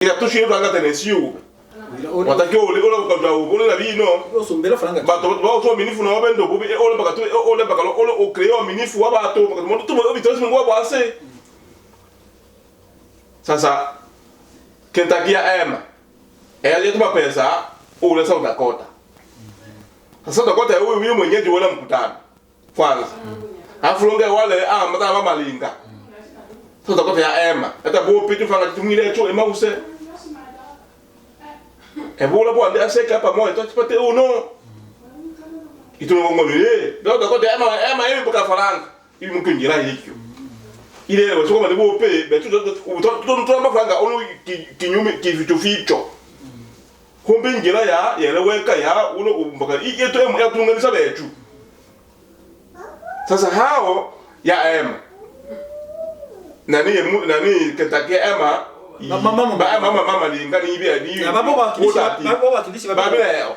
ila tushire franga tenesio watakiwa ole kwa ole la bino osombera franga bato ba so minifu na wabendo bubi ole baka ole baka ole o creo minifu wa bato baka mo tu mo bitose ngo kwa ase sasa Kentucky ama ele tuma pesa ole South Dakota South Dakota wewe mwenyeji wala mkutano kwanza afulonge wale mata ba malinga South Dakota ya ama ata bo pitu fanga tumile cho emause ebola bo ande aseka pa mo to tipate uno ituno ngo mire South Dakota ama yeye boka faranga ibi mukingira yikyo ile wewe soko malibo pe betu to mafanga ono kinyume kificho kombe ngira ya yeleweka ya uno umbaka yeto ya tunganisa betu sasa hao ya nani Kentucky mama linga ni bia ni babo wakilishi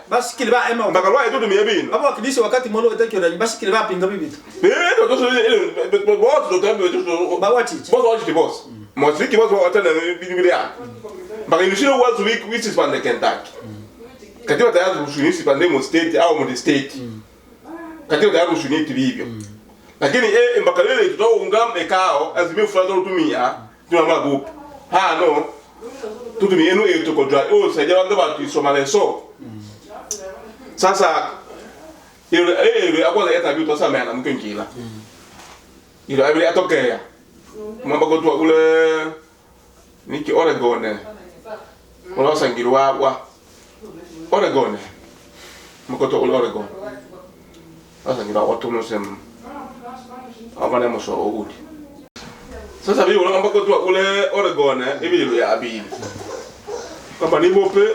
basi ba ema bakalwa eto tumia bino babo wakilishi wakati molo etakyo na basi kile ba pinga bibi to so boss to tambe to ba wati boss mosiki boss wa tena bini ya bakalishiro wazu wiki spande Kentucky katiwa tayari kushuni spande mo state au mo state katiwa tayari kushuni tibibyo lakini mbakalele tutaunga mekao azime fulani tutumia tuna magupu no tutumia eno eto kodra saidia wanga batu isomale so sasa ile akwa eta bitu sasa mena mkengila ile abili atokea mamba ko tu ule niki Oregon wala sangirwa wa Oregon mkoto ule Oregon sasa ngira watu nosem avana moso udi sasa biyo ngamba ko tu ule Oregon ibilo ya abili kama ni bope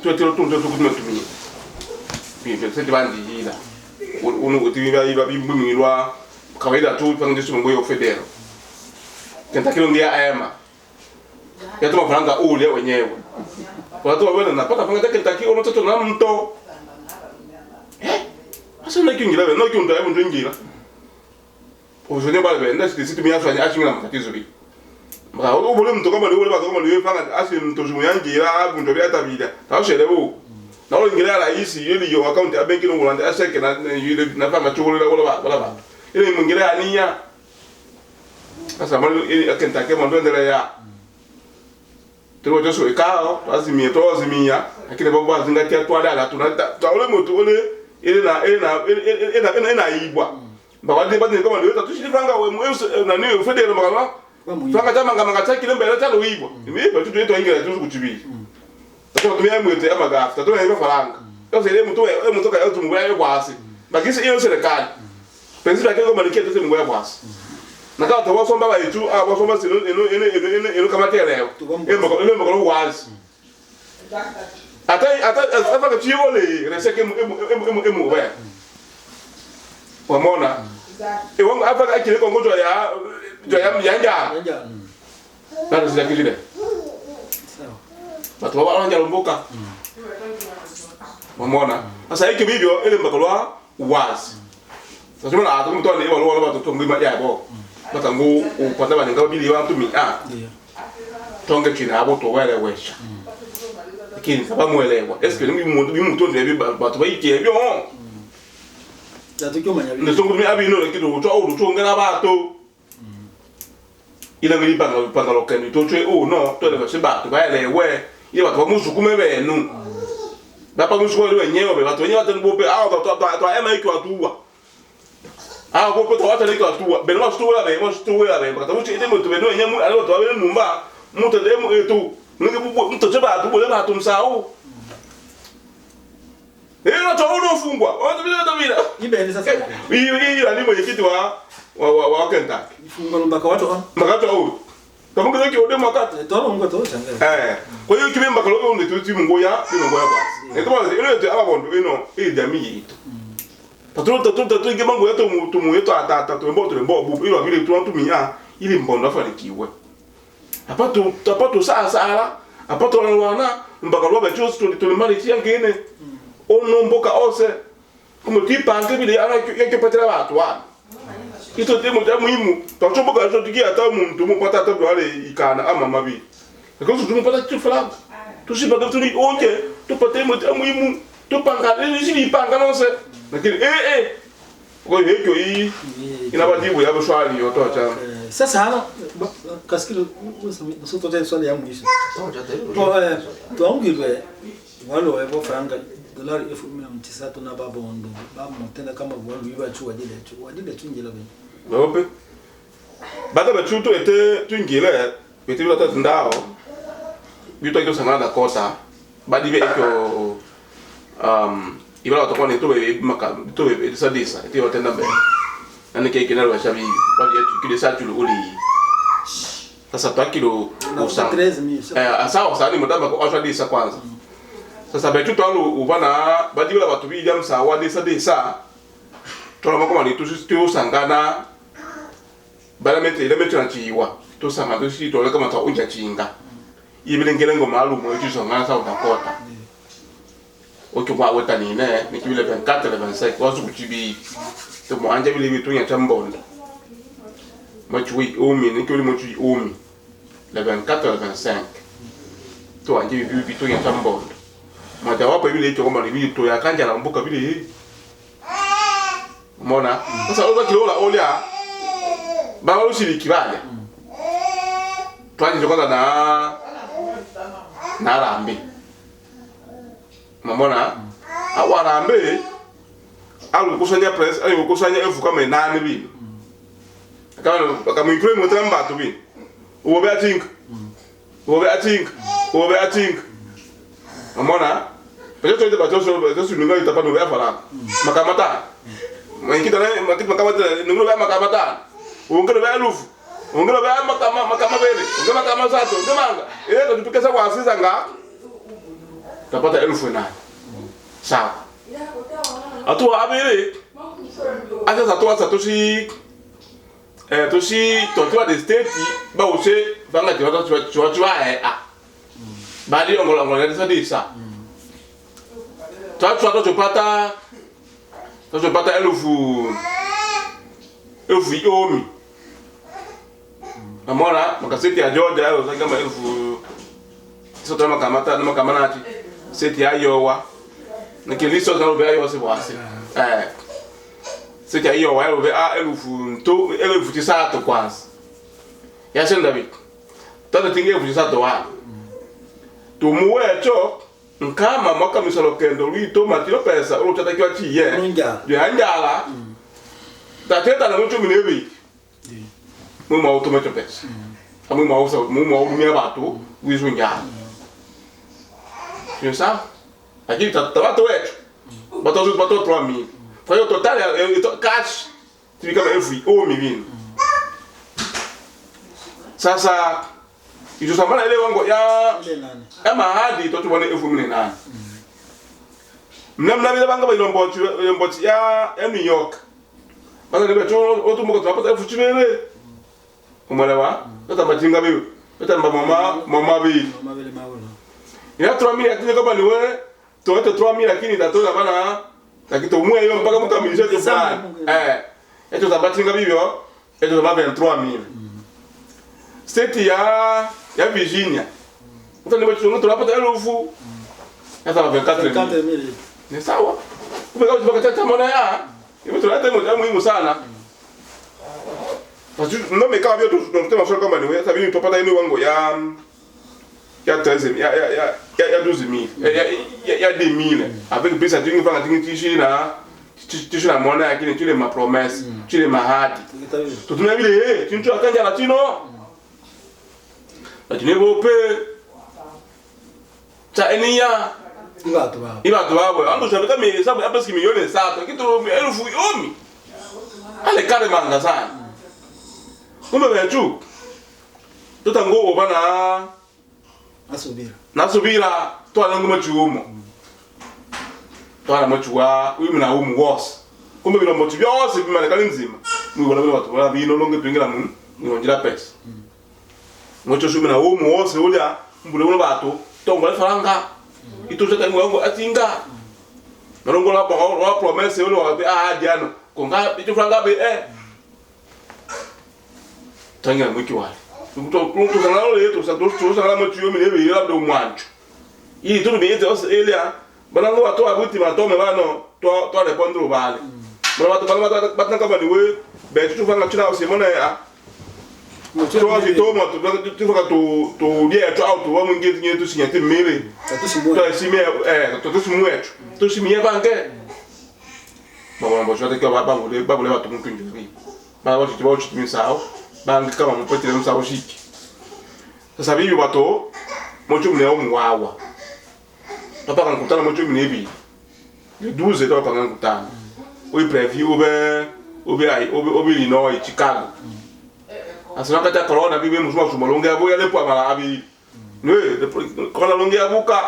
tuetero tunzo tukutumia biyo sente bandi ila unu utibiba iba bimbumilwa kawaida tu pande sumungo yo federo Kentucky ndia ama ya tuma franga ule wenyewe watu wabona napata franga Kentucky ono toto na mto asa na kingira na kinda ya mtu ngira ozone bale benda sisi tumia fanya achinga matatizo bi maka ubole mtu kama ule baka kama ule fanga asi mtu zumunyangira abundo bya tabida tawshelebo na ule ngira rahisi yeli yo account ya benki no mulanda aseke na yule na fanga chukule wala ile mwingira ania sasa mali ile Kentucky mandondele ya tuko joso ikao azimie to azimia lakini babo azingatia twala tunata ule mtu ule ile na ibwa bakade bade kama ndio tushiri franga wewe na niwe federo makala franga chama ngama chaki lembe la tano ibwa nimepa tu yetu ingira tu kuchibiri sasa tumia mwete ama gafu tatoa ile faranga sasa ile mtu kaya tu mgoya kwasi bakisi hiyo serikali penzi yake kama nikia tu mgoya kwasi na kama to wasomba ba itu wasomba sino eno kama leo ile mgoya kwasi ata afaka chiole reseke emu ba wamona wangu afaka akile kongojo ya yanja ndio zile kile sawa watu wanaanza lumbuka wamona sasa hiki video ile mbakalwa wazi sasa tuna atu mtu ni wale watu tungima yabo batangu upata banyanga bili watu mi tonge kina abo to wale wesha lakini sababu muelewa eske ni mtu ndio batu baiki ebyo tukio manya bibi nsongo mi abi no kido to o to ngana bato ila ngili panga lokeni to twe no to le se bato ba ele we ile bato musukume benu bapa musukume wenyewe be bato wenyewe batani bope to ema iki watuwa bope to wata iki watuwa benu watuwa be watuwa be bato muchi ide mutu benu wenyewe ale to abele numba mutu demu etu ngi bubu mutu se bato bole bato msao ila to uno fungwa watu bila ibeni sasa hii alimo yekiti wa Kentucky fungwa mbaka watu au kama kile kiode makati toro ngo to changa kwa hiyo kibe mbaka lobe unde tuti mungoya basi ndio basi ile yote ababondo ino hii jamii yetu tatu inge mango yetu mutumu yetu atata tumbo bu ile vile tunatumia ili mbondo afanikiwe apato sasa apato wana mbaka lobe chose tulimali tiangene ono mboka ose como tipa anke bile ana yake patela watu wana ito temo ta muhimu tachoboka zo tikia ata muntu mu patata bale ikana ama mabi Because tu não pode te falar. Tu se paga tu ni onde, tu pode ter muito muito, tu paga, ele se paga não sei. Naquele kwa hiyo hii inawajibu ya swali yote cha. Sasa hana kasikilo msoto tena swali ya mwisho. Tuongilwe wale wao franga dolari 1900 na baba ndo baba mtenda kama wao biba chu wajile chungila bene. Ope. Bada ba chuto ete twingile bete bila tandao. Bito iko sangana kota. Badi be iko ibala watakuwa ni tobe maka tobe sadisa eti watenda mbele nani keke nalo washabi wali kile satu uli sasa takilo usa sawa sana ni mtamba kwa sadisa kwanza sasa betu tolo ubana badibala watu bija msa wadi sadisa tola makoma ni tu sangana balamente ile metu nchiwa to sangana to shi tola kama ta unja chinga ibile ngele ngoma alumo etu sangana sa utakota oke kwa weta ni ne ni kibile 24 25 wasu kuchibi to mo anje bile bitu nya tambonda machui omi ni kibile machui omi le 24 25 to anje bitu nya tambonda mata wapo bile hicho kama ni bitu ya kanja na mbuka bile umeona sasa oza kilola olia baba ushiriki bale twanje kwanza na rambi mamona awarambe alukusanya press alukusanya efu kama 8 bi kama ikre motramba to bi obe ating mamona pejo to bato so nunga itapa no bafala makamata mwankita na makamata nunga ba makamata ungelo ba alufu ungelo ba makama bele ungelo makama sato demanga ile tupikesa kwa asisa nga tapata 1000 sawa atu abele aka satoshi toshi totiwa de state ba ose banga tiwa bali ongola de sadisa tatu tupata elufu yomi amona makaseti ya Georgia ayo kama elufu soto makamanachi seti ayowa na kiliso na robe ayo wasi seti ayowa robe elufu tisato kwanza ya senda bi tata tinge elufu tisato wa tumuwecho nkama mwaka misalo kendo lito matilo pesa ulo tata kiwa chiye ya njala tateta na mtu minebi muma automato pesa muma udumia batu wizu njala you sabe aqui tá wetu bato 3000 foi o total cash fica eu fui menino sasa hizo samana ile wango ya mahadi to tubone efu mnena mnamna bila banga ilombochi ya New York banga ni beto otu moko tunapata efu chimele umelewa tata majinga bibi tata mama bibi ina 3000 lakini kama ni wewe toete 3000 lakini tatola bana lakini tomwe hiyo mpaka mtu amilisha fulani eto zabatinga bibyo eto zababa 3000 state ya Virginia mtu ni wetu tunapata elufu hata 24000 ni sawa umeka ukipata mona ya hiyo tunaleta moja muhimu sana basi ndio mekao bio tunatema swali kama ni wewe sababu tupata ile wango ya 13 ya 12000 ya 10000 avec pesa tingi fanga tingi tishi na mona yakini tule ma promesse tule mahadi tutumia vile tincho akanja latino lakini bope cha enia ibatu babo ando shabika mi sababu hapa siki milioni 7 kitu 1000 ale kare manga sana kumbe wetu tutango bana nasubira twala ngoma chumo twala machuwa uyu na umu wose kumbe bilo motu byose bimalekali nzima mwibona bino watu bala bino longe twingira mu ngonjira pesa mocho shumi na umu wose ulya mbule bino batu tongola faranga ituze ka ngwango atinga nalongola ba promesse ulo wa diano konga itu faranga be tangira mwiki wale tu sangalo le tu sangala motu mi le la do mwancho i tu bi ete elia banango watu abuti matome bano to répondre bale bana batna kama ni we be tu fanga china osimona ya tu wazi to mo tu fanga tu dia tu auto wa mwingi tu sinyate mele tu simie tu simue tu simie banke baba mbo jote kwa baba vule watu mkunjuri baba watu misao bange kama mpoti le msao shiki sasa bibi watu mochu mne omwawa papa kan kutana mochu mne bi le 12 do kan kutana o preview obe Illinois Chicago asana kata corona bibi musuma sumalonga boya le po mala abi ne corona longa buka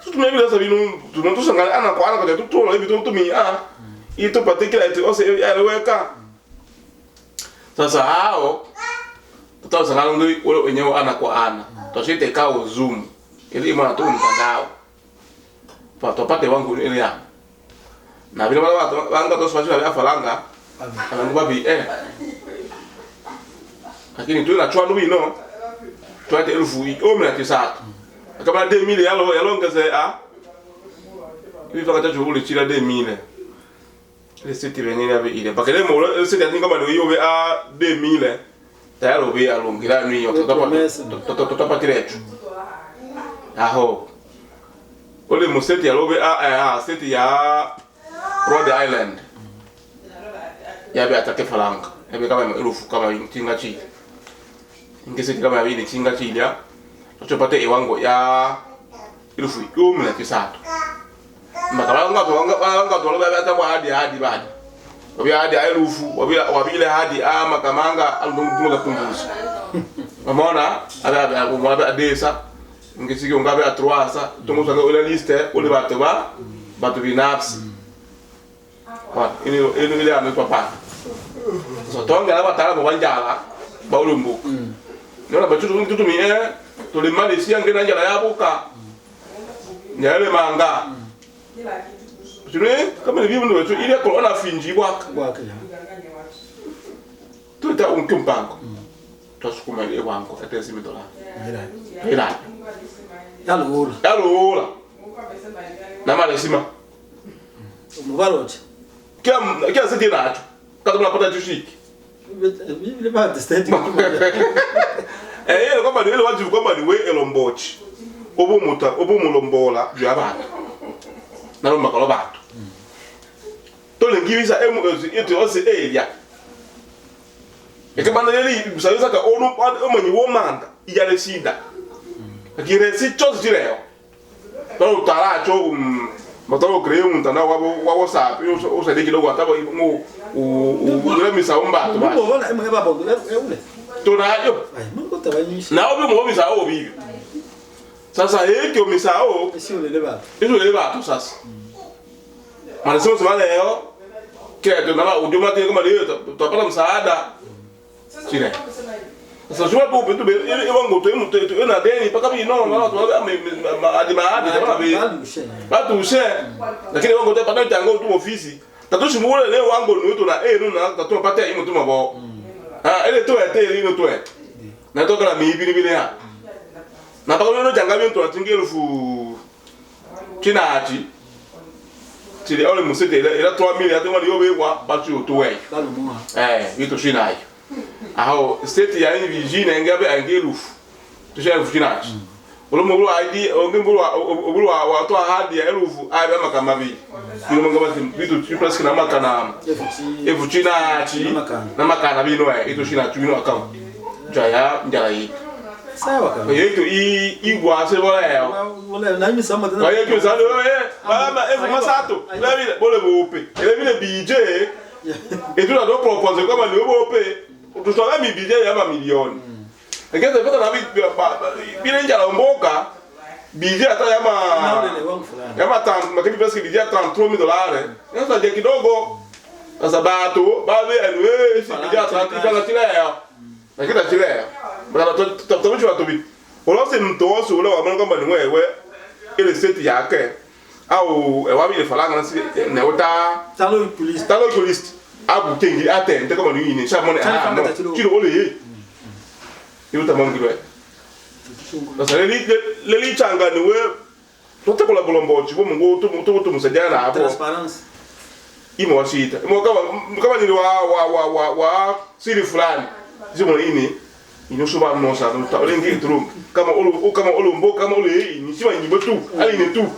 tu me bila sabi tu não tu sangala ana ko ana ko tu lo bitu tu mi itu patikila itu ose eleweka sasa hao tuta sangala ndo wenyewe ana kwa ana toshite kao zoom ili mwana tu mtandao pa topate wangu ile ya na bila watu wanga to swaji ya falanga ana babi lakini tu na chwa no tuate elfu o mna tisatu kama 2000 yalongeze hivi fakata chukuli chila 2000 le siti venene ave ile bakele mo le siti atinga kama ndio yobe 2000 tayari obe alongira ni yo totopa tirecho aho ole mo siti yalobe siti ya Rhode Island yabe atake falanga yabe kama elufu kama tinga chi ingese kama yabe tinga chi ya tupate iwango ya ilufu yumla tisatu makalanga to loba bata kwa hadi badi obi hadi ilufu wabile hadi makamanga alungu kumbuzi mamona ada kumwaba adesa ngisiki ungabe atroasa tumusa ga ula liste ule batu binafsi kwa ile ame papa so tonga na batala mo banjala ba ulumbu nona bachu tu mi to le mali si angena njala yabuka nyale manga jure kama bibi ndo tu ile corona finji bwaka tu ta unkimpango to sukuma ile wangu atesi $10 ila yalula na mali sima mubaroche kia siti nacho kama unapata chushiki ile ba testati yelo kama ile watu kama ni we elombochi obo mulombola bya abantu nalo makalo batu to lengivisa itu ose elia ekabana yeli bisayuza ka omanyi womanda iyale sinda akire si chose direo to taracho matalo creo un tanda wa WhatsApp yo se de kidogo ataba ngo ule misaomba to ba bona emwe babo ule to nayo mungu tabanyisha na obi mo misao bibi sasa heki misao sio le bato sasa manasema sema leo keto na ujuma tena kama leo tutapata msaada chile sasa jua tu petu ile wangu tu na deni paka bi no na watu hadi jamaa bi watu ushe lakini wangu tu pata tango tu ofisi tatushi mule leo wangu ni tu na na tatupata hiyo tu mabo ile tu ete ile tu na toka na mibi bile ya na paka no janga bi tu atingelo fu chinachi chile ole musete ile 3000 ya tuma liyo kwa batu tu we vitu chinachi aho state ya Virginia ngabe angelufu tusha fujinachi olomugulu ID ongembulu watu hadi ya elufu abe makama bi bilo ngaba bitu chiplaski na makana efuchinachi na makana bino ito chinachi bino account jaya njala yi sawa kama yeto igwa se bola yo wala na mimi sama tena waye kyo salo baba efu masato bile bole bope bile BJ etu na do propose kama ni bope tutwala mibije ya mamilioni ngeze pata na bile njala mboka bije hata ya matam makibi pesa bije $33,000 sasa je kidogo sasa bato babe anwe si bije $30 kila ya na kita kila ya bana tutamuchi watu bi olose mtoso ule wa manga mbani wewe ile state yake au ewabi ile falanga na si ne ota talo police abu kengi atende kama ni ni sha mone no kilo ole iluta mongilwe sasa leli changa niwe tote kola bolombochi bo mungu tu musajana hapo transparency imo wasita imo kama ni wa siri fulani simo ini inoshuba nosa lengi trum kama olumbo kama ole ni sima nyibo tu ali ni tu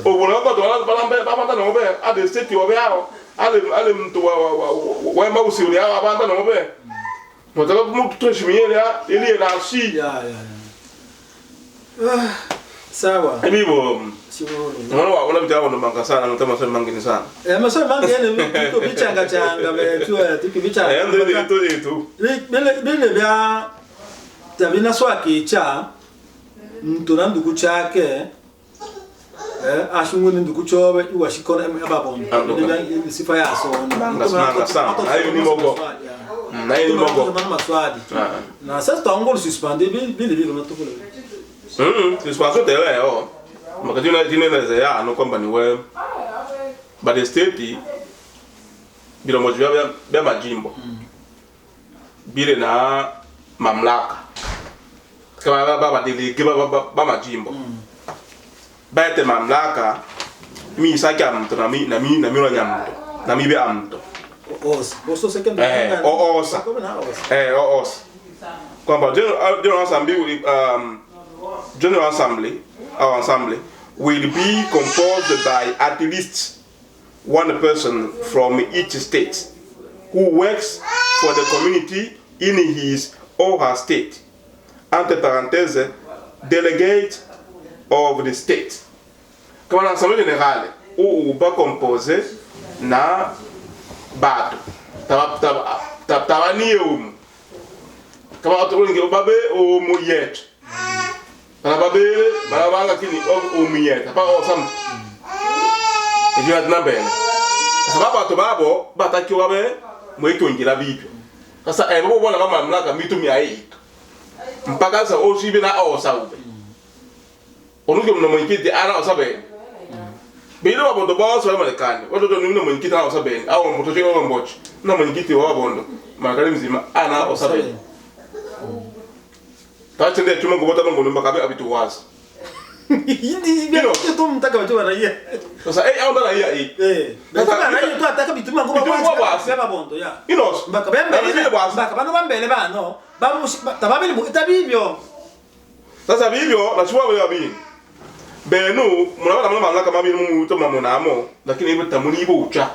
o bona ko to balambe baba no be ade state o be ao ale mtu wa mausi ule ao baba no be motaka mtu tushimiele ili na shi ya sawa bibo wana vijana ndo manga sana ndo maswali mangine sana maswali mangine vitu vichanga metua tipi vichanga ndio bile bya tabina swaki cha mtu na ndugu chake ashunguni ndugu chobe iwashikona ababon sifa yaso manga sana hayo ni mogo na hiyo ni mogo maswali na sasa tuangolo suspendre bile na tukule suspension tele yo makati na dineleze ya no kwamba ni wewe but the state bila moja ya majimbo bile na mamlaka kama baba delege baba majimbo baite mamlaka mi saka mtu na mi ro nyamto na mi be amto oso second osa osa kwamba General Assembly, our assembly, will be composed by at least one person from each state who works for the community in his or her state. Entre parenthèses, delegate of the state. Comme l'Assemblée générale, où va composer na bato. Tabani kama watu wengi babe o moyet. Para babe bala kini o moyet. Pa o sam. Ejo atna bene. Sababu watu babo batakiwa be mwetongira bibyo. Sasa babo bona kama mamlaka mitumi aito. Mpaka sasa o shibe na o saube. Onuke mna mwenkiti ana o sabe. Bilo babo do boss wa Marekani. Watu ndo mna mwenkiti ana o sabe. Au mtoto wa mbochi. Na mwenkiti wa bondo. Marekani mzima ana o sabe. Tachi ndio chuma ngobota ngono mpaka abitu wazi. Hindi bia kitu mtaka watu raia. Sasa au ndo raia Nataka raia tu ataka bitu ngobota wazi. Sema bondo ya. Inos. Mpaka bembele mpaka bano bambele bano. Babu tababili tabibyo. Sasa bibyo na chua wewe bini. Benu mnaona mama mamlaka mami mu to mamonamo lakini ibo tamuni ibo ucha.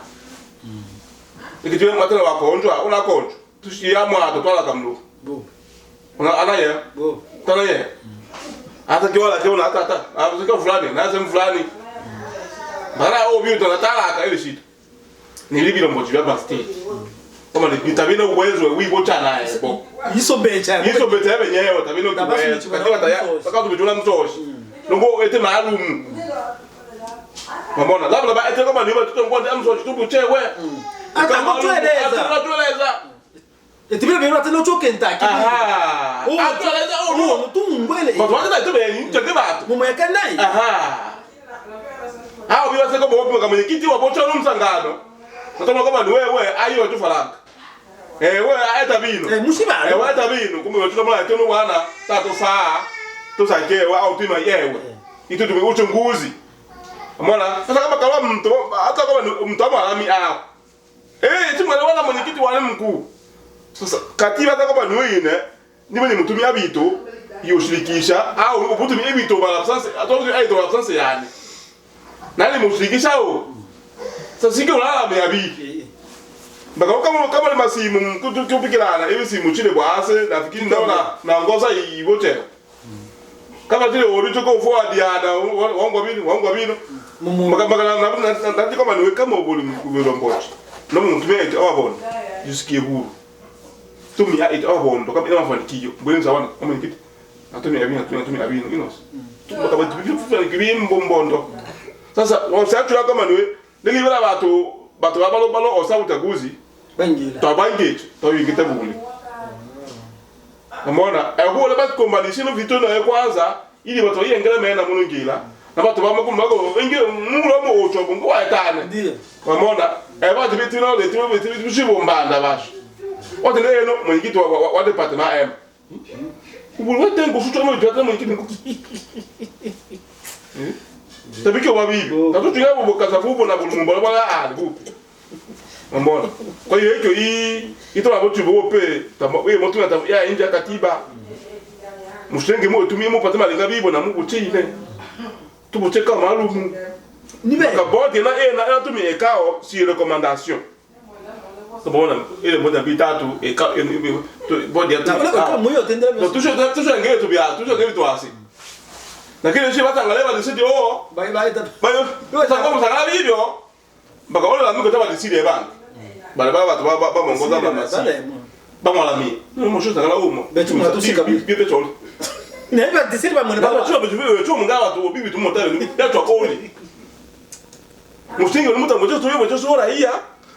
Ikijwe matala wakonjwa unakonjwa. Tushia mwa totala kamlu. Bo. Una anaye? Bo. Tanaye. Hata kiwala kiona hata. Hapo fulani, na sema fulani. Mara obio tunataka akaile shit. Nilibilo motivia ba state. Kama ni tabina uwezo wibo cha naye bo. Hizo becha wenyewe tabina uwezo. Katika tayari saka tumejula mtoshi. Nongo ete maalum. Mbona labda ba ete kama ni watu ngoja amsoshi tubu chewe. Ata mtueleza. Etibile bero atelo cho Kentucky. Aha. Atueleza tumbele. But watu ndio beni cheke batu. Mumweka nai. Aha. Hao bila sema bobo kama mwenyekiti wa bocha no msangano. Nataka kama ni wewe ayo tu faranga. Wewe aita bino. Mushiba. Wewe aita bino kumbe watu kama tano wana tatu saa. Tusakewa au tima yewe. Itu tumeuchunguzi. Umeona? Sasa kama kama mtu hata kama mtu amalami hao. Tumwele wala mwenyekiti wa mkuu. Sasa katiba kama ni wewe niwe ni mtumia bito yoshirikisha au ubutumia bito bala absence atozo aito absence yani. Nani mushirikisha o? Sasa sike ulala me abiki. Baka kama ni masimu kupikirana hivi simu chile bwase nafikiri ndaona na ngoza ibote. Kama zile oricho ko forward ya da wangu bino. Baka na kama ni kama ubuli mkulombochi. No mtumia ite awabona. Jisikie huru. Tumi ya ite abondo kama ina mafanikio mbele za wana kama nikiti natumi abino inos tumaka batu bifufana mbondo sasa wasatu kama niwe nilibera batu balo osa utaguzi bangila tabangije tawingita buli amona ekole bat combination vito na kwanza ili batu yengela mena munungila na batu bamakumako engile mulo mo ocho bungu wa tane ndio amona batu bitino le tibo bitibo mbanda basho. What the name mwenyekiti wa department M Ubulwe tengo fucho no jata mo ikini. Tabiki wa bibi. Tatu tuya bo kaza bubo na bulumbo bala bubo. Mbona. Kwa hiyo hiyo hii ito abo tubo pe tamo we motu na ya inja katiba. Mushenge mo tumie mo patama lenga bibo na mu tine. Tubo cheka malumu. Nibe. Ka bodi na tumi ekao si recommandation. Bona ile moja bitatu ekao bodi ya na moyo tendele no toujours ngeke to bia toujours ngeke to asi. Na kile shi batangale ba disidi oh bye bye ta. bayo tango msangala hivyo mpaka wale la mko taba disidi bank. Bale ba ba mongoza na masi. Ba mwala mi. Mo sho tangala umo. Betu matushika bibi to. Na iba disidi ba mwana Ba ba. chuo bibi chuo mungawa to bibi to motale ni ya to koli. Musingi ni muta mojo to yo mojo so raia.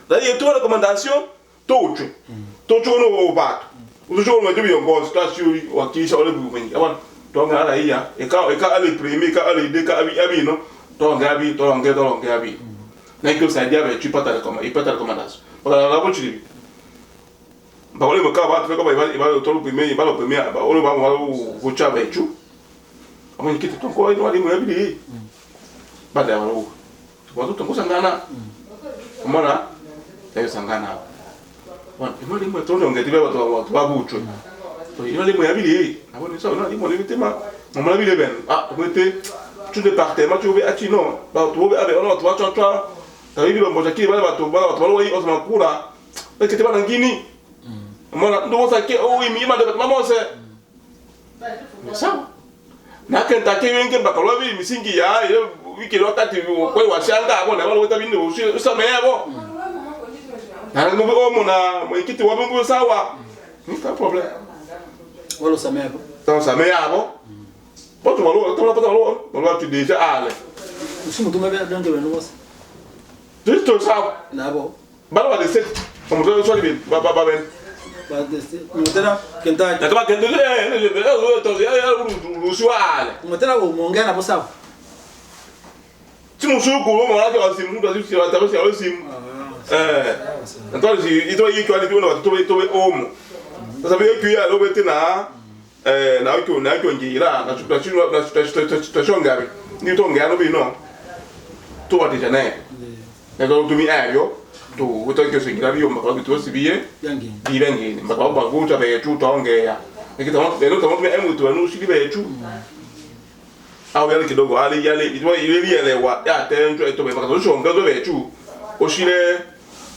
Daí tu recomendação tocho. Tocho no bato. O jogo não é de viongozi, tá se o aqui só olha pro mim. Agora, tonga ala ia, e ka ali prime, ka ali de ka abi no. Tonga abi. Nem que eu saia de abi, tu pata recomendação. Para lá vou te ba ole mo ka ba tu ka ba to prime, ba lo prime, ba ole ba vou chave tu. Amanhã que tu tongo aí no ali mo abi. Ba da lo. Tu tongo sangana. Mona tayo sangana wan ino limo tono ngetibe watu babucho to ino limo yabili abone so ino limo limitema mama bile ben mwete tu département tu obe atino ba tu obe abe ono tu acho tayo bilo mboja kile bale watu walo yi osma kula bekete bana ngini mona ndo wasa ke o imi ma de mama se sawa na kenta ke wenge bakalo bi misingi ya wiki wakati kwa washanga abona walo wetabinde usameyabo na ngo omo na mwikiti wa mungu sawa ni ka problem Walo sameyabo então sameyabo boto walo to pata walo tu déjà ale usimu tumabe danke beno boss juste sawa nabo balo wa de set como to so libe ba ben ba de mutera kenta na kama kende to ya rusuale mutera wo mongea nabo sawa timusuku mo na ke simu ndo si wa tabu si wa simu então isso aí que eu ali no to omo sasa vile kia lo bete na na ko ngira na tutashonga ni to ngano bino to wa deja ne na do tumi ayo to uto ke singira bio makalo to sibie yangi direngi makalo ba guta be tu to ngea nikita de no to mo emu to no shili be tu au yale kidogo ali yale ile wa ya tento eto be makalo shonga do be tu o shile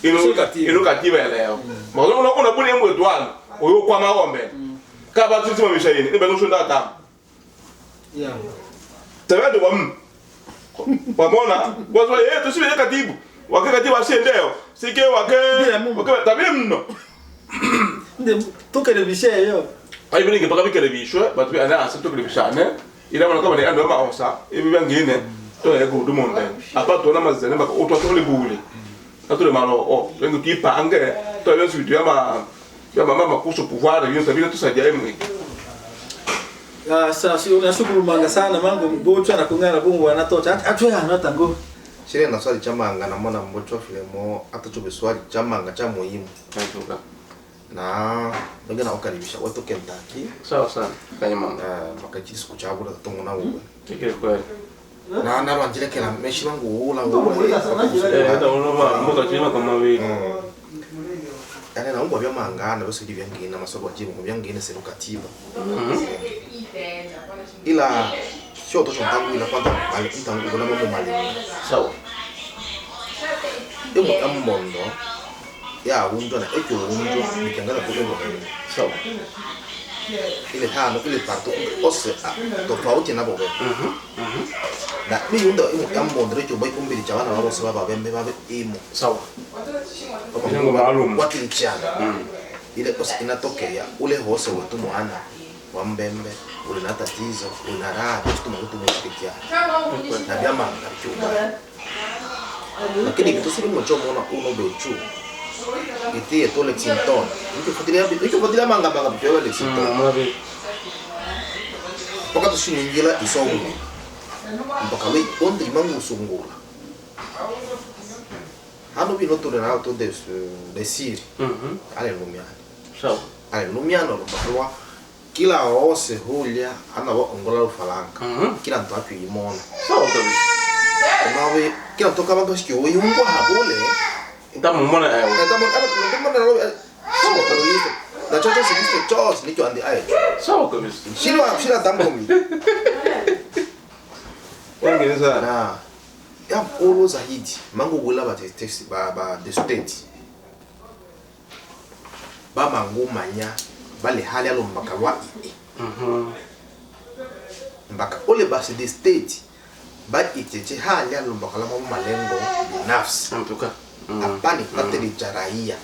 ino katiba leo maana unaona buni emu etwana oyo kwa maombe kaba tutima mishaini ibe no shunda tam yeah tawado wamona wazo to sibe katibu wakatiba shendeo sike tabi mno nde tokele bishe yo ai bini ke pakabi kele bishwe batu ana aseto kele bishane ila mana kama ni ando ma osa ibi bangine to ego du monde apato na mazene baka otwa to le bule atule malo wengi kipa ange to yo situ ya mama kuhusu pouvoir hiyo tabia tusaidia emu sasa sio nashukuru manga sana mango bocho na kungana bungu wanatocha atwe anatango shire na swali chamanga na mona mbocho filemo atachobe swali chamanga cha muhimu na ngena okaribisha watu Kentucky sawa sana kanya mama makachisi kuchagula tatongo na wewe tikile kweli na wanjile kila meshi wangu ula ndio unaona mmoja chima kama wewe yani na umba bya mangana bose byangine na masoko ajimu byangine sero katiba ila sio to chontangu ila kwanta ali ntangu kuna mambo mali sawa emo amondo ya wundo na echo wundo nikangala kwa ngo sawa ile tano ile tatu ose tofauti na bobe na mimi wundo emo amondo recho boy kumbili chawana wabo sababu bembe babe emo sawa kwa maalum kwa kilichana ile ose inatokea ule hose wetu mwana wa mbembe ule na tatizo una raha kitu mtu mshirikia na vyama kachuba lakini kitu sisi mmoja mona uno bechu itie to Lexington ikifuatilia manga bito Lexington poka tushinyingira isogo mpaka we onde mangu sungura hano bino tole na auto de siri ale lumiano sawa ale lumiano lo bakwa kila hose hulia ana wa ongola ufalanga kila mtu api imona sawa kabisa nawe kila mtu kama basi yo yungwa habole ndamumona ayo ndamumona nawe sawa kabisa na chocho sisi chos nicho andi ayo sawa kabisa shira tambomi ongeza na ya olo zaidi mango wala ba text ba the state ba mango manya bale hali alo mbaka wa mbaka ole basi the state ba iteche hali alo mbaka la malengo binafsi mtuka apani pateli jaraia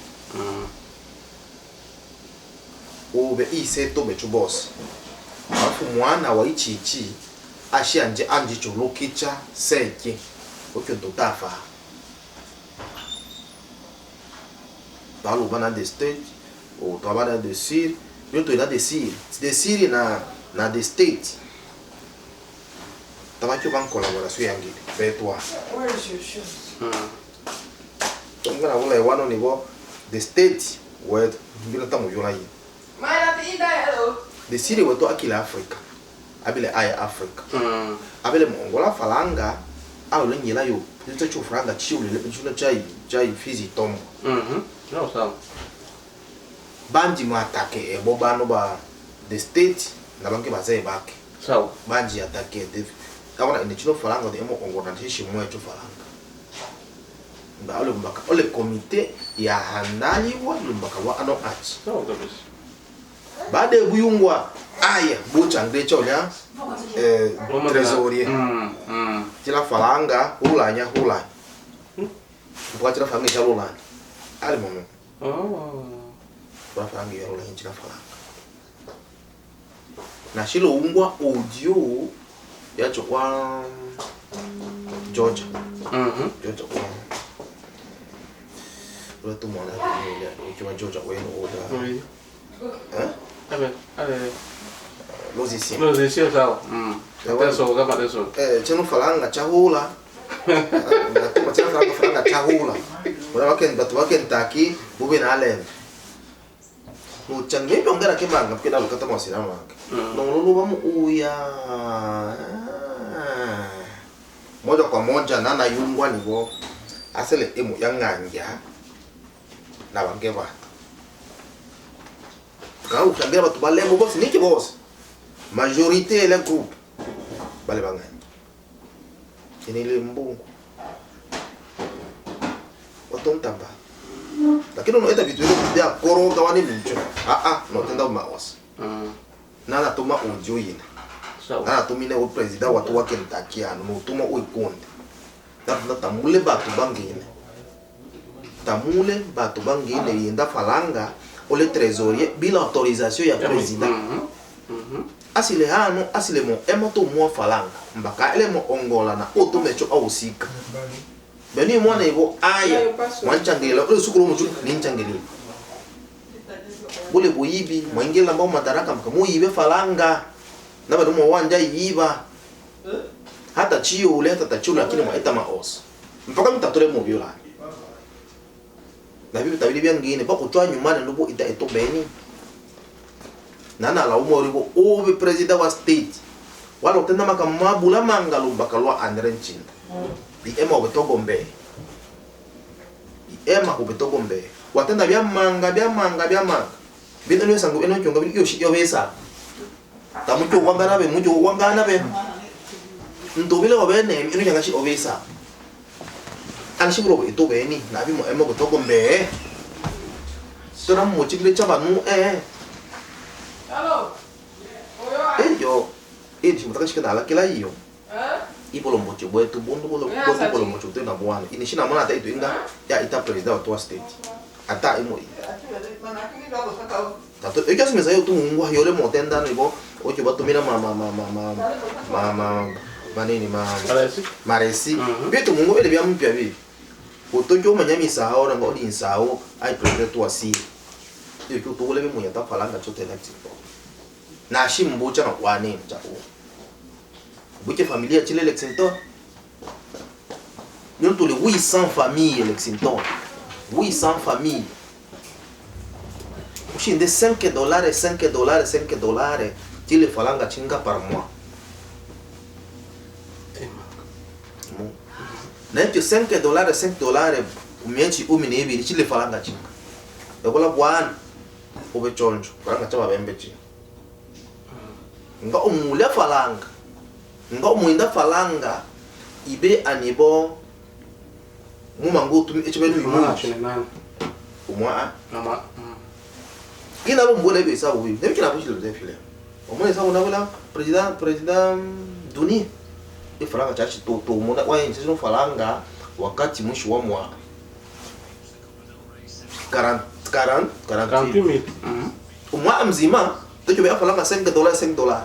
ube iseto bechu boss afu mwana wa ichichi ashanje anje cholokicha seke okyo totafa balo bana de state o tabana de sir yoto ina de sir na de state tabacho ban colaboración yangi betwa tongana wala wano nivo the state word bila tamu yona yi the sir weto akila Africa abile aya Africa abile mongola falanga au lengela yo nito chufranga chiule chuna chai fizi tombo no sawa banji mwatake bobano ba the state na banke bazae bake sawa banji atake de kama ina chino falanga de mo ongona tishi mwecho falanga ba ole mbaka ole komite ya handali wa mbaka wa ano achi sawa kabisa baada ya buyungwa aya bocha ngrecha oля trésorier tila falanga hulanya mbaka tila falanga chalolanya ali momo ba falanga ya hulanya tila falanga na shilo ungwa audio ya chokwa Georgia Georgia ule tu mwana ile ukiwa Georgia wewe oda losisia sawa ateso kama ateso cheno falanga chahula na tuma falanga chahula watu wake ntaki bube na ale uchange ongera kemanga pekeda lokata mwasira wake nongolo bamu uya moja kwa moja nana yungwa nivo asele emu yanganja na bange ba quand vous changez votre balai mon boss ni que boss majorité le groupe balai bangani ini le mbongo otontamba lakini unaita vitu vile vya koroga wani mcho no tenda maos nana tuma audio yina nana tumine o president watu wake ntakiano no tuma o ikonde na tamule batu bangine yenda falanga ole trésorier bila autorisation ya président asile hano asile mo emoto mo falanga mbaka ele mo ongola na oto mecho ausika beni mwana ibo aya mwanchangela ole sukuru mo ni nchangeli bole boyibi mwingela mbao madaraka mkamu yibe falanga na bado mo wanja yiba hata chio ule hata chio lakini mwaita maos mpaka mtatole mo viola na bibi tabili byangine bako twa nyumana ndubo ita eto beni nana la umo ribo obe president wa state wala utenda makamabula mangalo bakalwa anrenchinda bi ema obetogombe watenda byamanga bino nyo sangu eno kyonga byo shi yobesa tamucho wangana be mujo wangana be ntobile obene eno kyanga shi obesa anashiburo ito beni na bimo emo botogombe tora mo chikle chabanu yo mutaka shikana la kila hiyo ibolo mocho bwetu bondo bolo mocho tena bwana inishina mwana ata ituinga ya ita president wa state ata imo tato ekasi meza yo tu ngwa yole motenda nibo ocho batumira manini maresi bitu mungu ele bya mpya bibi otojo manyami sao na ngodi sao ai president wa si yo to wole be munyata falanga chote na tipo na shimbucha na kwane mjao buke familia chile Lexington nous tous les 800 familles Lexington 800 familles kushinde $5 tile falanga chinga par mois. Na hiyo $5 umiechi umine hivi chile falanga chinga. Yakola bwana ube chonjo falanga chaba bembe chi. Nga umule falanga. Nga umuinda falanga ibe anibo mumangu tumi echebenu imuchi. Umwa mama. Kina lo mbona ibe sabu hivi. Ndio kina kushilo defile. Omwe sabu na president Duni. Falanga chachi to mona kwa nchi no falanga wakati mwisho wa mwaka 40 umwa mzima ndio ya falanga $5.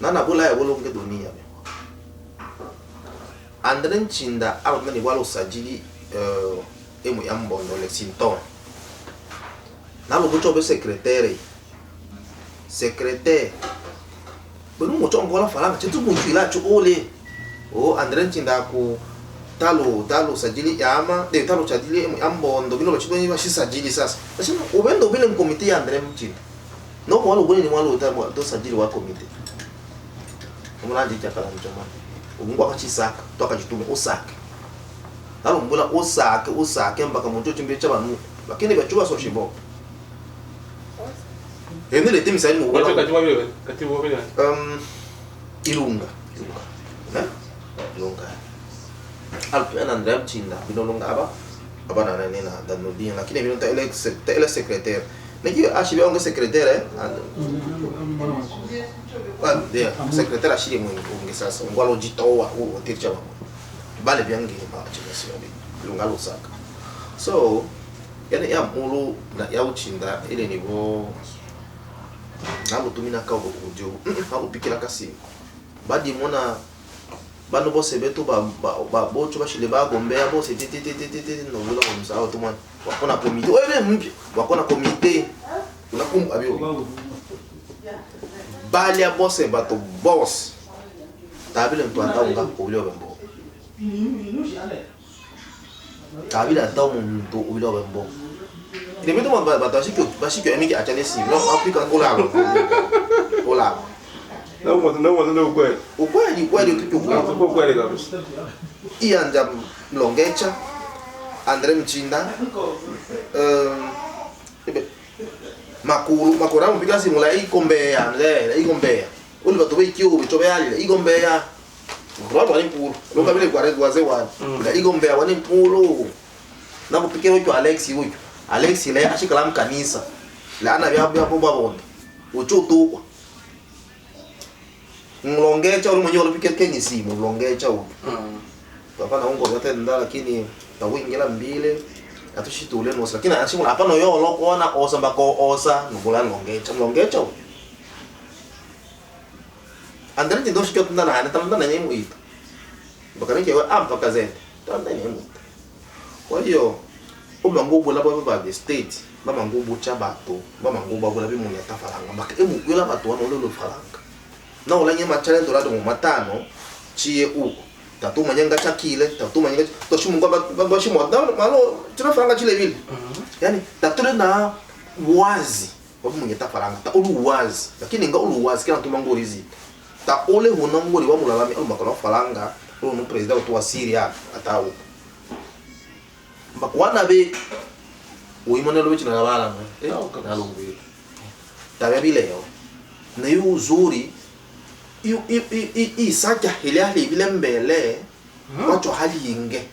Nana bola ya bolo nge dunia Andren Chinda alomeni walo sajili emu yambondo Lexington nalo gocho be secrétaire Benu mocho ngola falanga chetu mutila cho ole Andren Chinda ku talo sajili yama de talo sajili ambondo bino bachito ni bashi sajili sasa basi ubendo bile mkomite ya Andren Chinda no kwa walo bone ni walo do sajili wa komite umuna ndi chakala mchoma ubungwa kachisaka to akajitume osaka talo mbula osaka mpaka mocho chimbe cha banu lakini bachuba so shibo Henele temi sali mo wala katibu wabele Ilunga Alpena Andrea Chinda binolonga aba na nena danodin lakini binonta ele secrétaire niki ashibe onge secrétaire dia secrétaire ashiri mo onge sasa ngwalo jitowa otircha ba bale byangi ba chimesi babi lunga lusaka so yana ya mulu na ya uchinda ile nivo nabo tumina ka ujo nabo pikira kasi badi mona bano bose beto ba bocho bashile ba gombea bose titi no bula ko msao tumana wakona komite wewe mpya wakona komite unakumbu abio bali ya bose bato boss tabile mtu ataunga ubilo bembo tabile ataunga ubilo bembo Ele me toma bashiki emiki achane si no Africa ola no kweli kweli kabisa ianja Mlongecha Andre Mchinda makuru mpika simu la ikombea uli batu bekio bichobe ali ikombea watu wani mpuru longa bile kwa redu wazee wani la ikombea wani mpuru na kupike huyo Alex ile ashikala mkanisa la ana bya bomba bonde ucho tukwa Mlongecha uli mwenyewe ulipike kenyi simu Mlongecha huyo papa na ungo yote nda lakini tawingela mbile atushitule no lakini ashimu hapa no yo lokona osa mbako osa nubula Mlongecha huyo Andani ndo shikyo tunda na tamda na nyemu ita bakani kewe ampa kazete tamda nyemu kwa hiyo Umangubu la baba ba state baba ngubu cha bato baba ngubu abula bi munya tafalanga maka emu yola bato wana lolo falanga na olanye machale dolado mu matano chie uko tatu manyanga chakile tatu manyanga to shimu baba shimu malo tuna falanga chile vile yani tatu na wazi baba munya tafalanga ta ulu wazi lakini nga ulu wazi kana tumangorizi ta ole hunangori wa mulalami alma kana falanga lo no president wa Syria atau Bakwana be uimone lobe china bala na lungu tabe bileo na yu uzuri isaja ile hali vile mbele wacho hali inge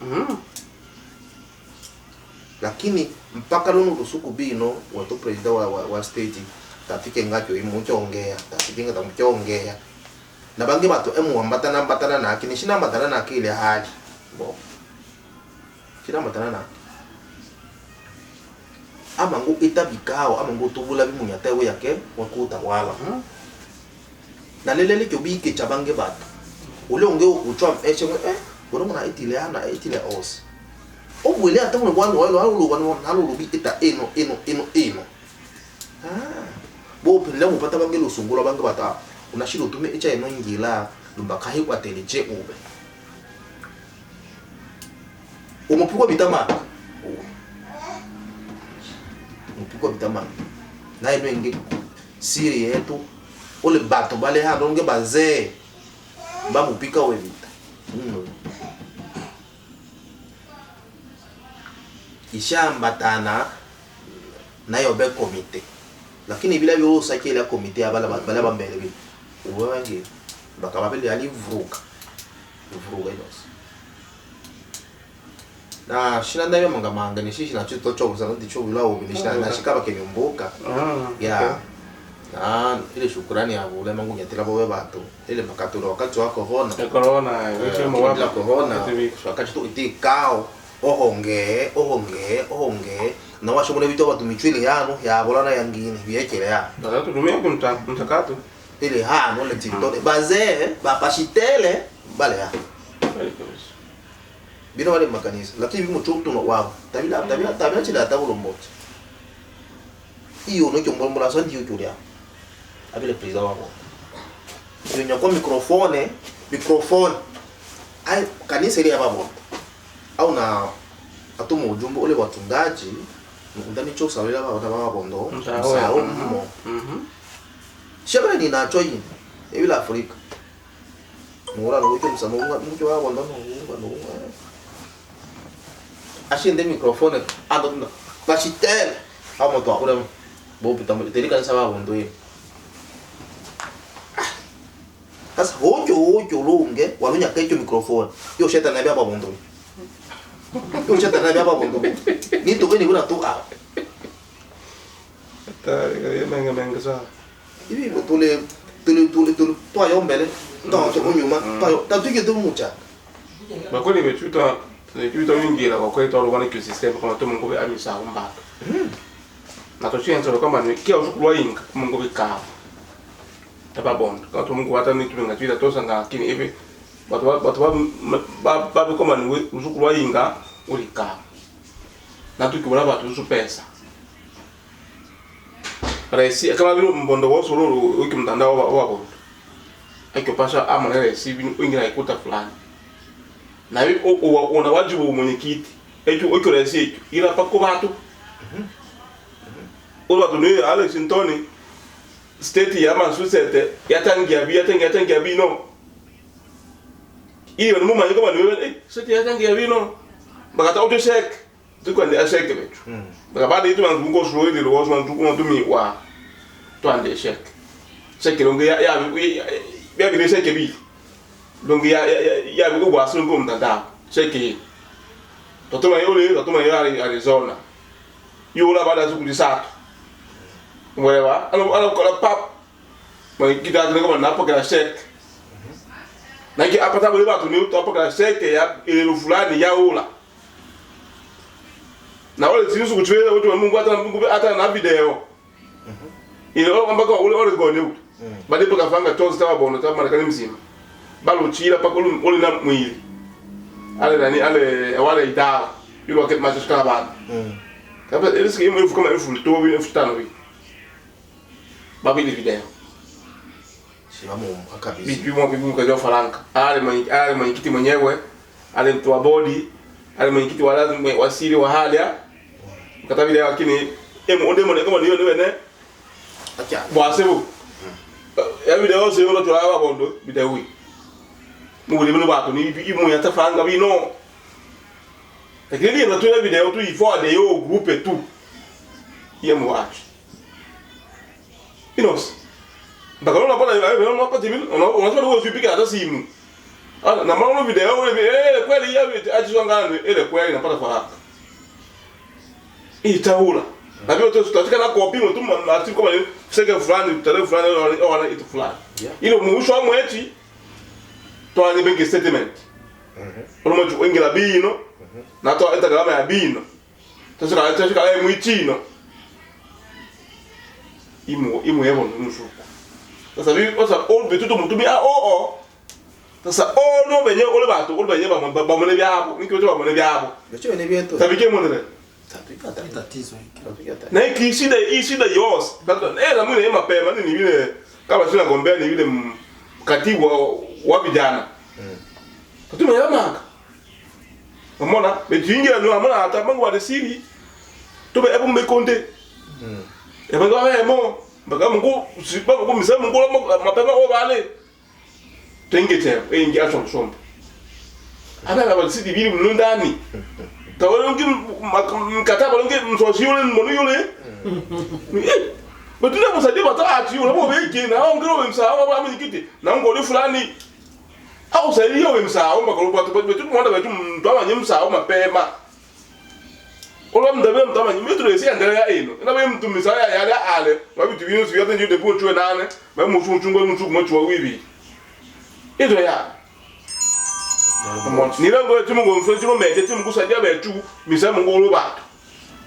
lakini mpaka lono lusuku bino watu president wa state tafike ngacho imuchongea tafike ngatamchongea na bangi bato emu ambatana na akini shina ambatana na akili hali bo Kina matana amangu itabikao amangu tubula bimunyata we yake wakuta wala na lelele kyobike chabange batu ule onge ukuchwa eche boro mona itile ana itile os obwele ata mwe bwana walo halo lubi ita eno bo pele mu pata bange lusungula bange bata unashiro tume echa eno ngila lumbaka hi kwateleje ube umupugwa bitama mpiko bitamani na ino ingi siri yetu ule bato bale hano nge bazee ba mpika we vita ishambatana na yobe komite lakini bila byo usake ile komite abala bala mbele bi uwange bakababele alivuruka inos na shina ndayo manga ni shishi na chito cho za ndicho bilao bilishina na shikaba kenyumbuka ya na ile shukrani ya ule Mungu nyatira bowe bato ile makaturo wakati wa corona wicho mwa corona wakati tu itikao ohonge na washomule bito watu michwili yano ya bolana yangine biekele ya ndatu tumia kumtakato ile hano le tintone baze bapashitele bale ya bino wale makanisa lakini bimo chokto no wao tabila chila tabulo mmoja iyo no kyombo la santi yutulia abile president wao iyo nyako microphone ai kanisa ile babo au na atumo ujumbe ule watungaji ndani chosa wale baba bondo sao shaba ni na choi ebila Afrika mura no ito msamo mjo wa bondo no ashinde microphone ando na bashitel amo to akura bo pitamo telika sawa bondo ye sasa hojo lunge walunya kecho microphone yo sheta na baba bondo yo sheta na baba bondo ni to ni kuna to a menga sa hivi tule to ayo mbele ndo to nyuma ta tuke to mucha bakoli bechuta wingira kwa kweli wana ki system kama to Mungu amisa umba na to chenza kama ni kia usukulwa inga Mungu bika taba bond kwa to Mungu hata ni tumenga tuita tosa nga kini hivi watu babu kama ni usukulwa inga ulika na tukibula watu usu pesa resi kama vile mbondo wao solo ukimtandao wa bondo akipasha amana resi wingira ikuta fulani na hivi una wajibu mwenyekiti echo resi echo ila pako watu watu ni Alex Ntoni state ya Massachusetts yatangia bi no iyo ni mumanye kama ni wewe state yatangia bi no bakata auto check tuko ndi asheke betu bakabadi itu mangungo shuwe ndi rozo mantuko ndumi wa to ande check check longe ya bi check bi longe ya bi ko asu ngo mtanda check totoma yole Arizona yola bada su kulisatu mwewa ana kola pap mwe kita ngoma napo kala check na ki apata bole batu ni to kala check ya ile fulani ya ola na wale sisi kuchweza watu wa Mungu hata na video ile ambako ule gone bade paka fanga tozi tawa bono tawa Marekani mzima balo chira paka ule na mwili ale wale ida yule wakati macho kama bado kama ile siku ile kama elfu to bi elfu tano bi babi ile video simamo akabisi bibi mwa kwa faranka ale mwenyekiti mwenyewe ale mtu wa bodi ale mwenyekiti wa lazima wasiri wa hali ya kata vile lakini onde mone kama niyo ne acha bwasebu ya video se yo to lawa bondo bidawi muli bino bato ni imu ya tafanga bino lakini na tu video tu ifo de yo groupe tu yemo watch inos bakalo na pala yo no pati bino ona so wo supika hata simu na maana video wewe kweli ya ajisongana ile kweli napata faraka itaula na vile tutataka na copy mtu mati kama sege fulani tarehe fulani au itu fulani ile muusho wa mweti to ani bank statement ono mtu ingila bino na to ita gama ya bino tasika mwitino imu yebo nushuko sasa bibi sasa all betuto mtu bi sasa no benye ole bato ole benye ba mone byabo nikyo to ba mone byabo becho ne bieto tabike mone tatizo hiki na hii shida yote la mwine mapema ni vile kama sina gombea ni vile katibu wa vijana kutuma ya maka umeona betingia ndio amona hata mangu wa siri tobe ebu mbekonde Ebanga wemo baga mungu sipa ko misa mungu mapema o bale tengete engi acho sombo abala balisi bibili mnundani tawalongi mkataba longi msoshi yule mmono yule batuna musadi batati yule bo beke na ongero msawa ba mnikiti na ngoli fulani au sali yo msawa makolo betu mwanda betu mtwa msawa mapema ola mdabe mtama nyi metro esi andele ya eno na be mtu misaya ya ya ale wa bitu binu su yote njude po chwe nane ba mu chungo mu chungo chwa wibi edo ya ni rango timu ngo mfo timu mete timu kusadia betu misa mungolo bato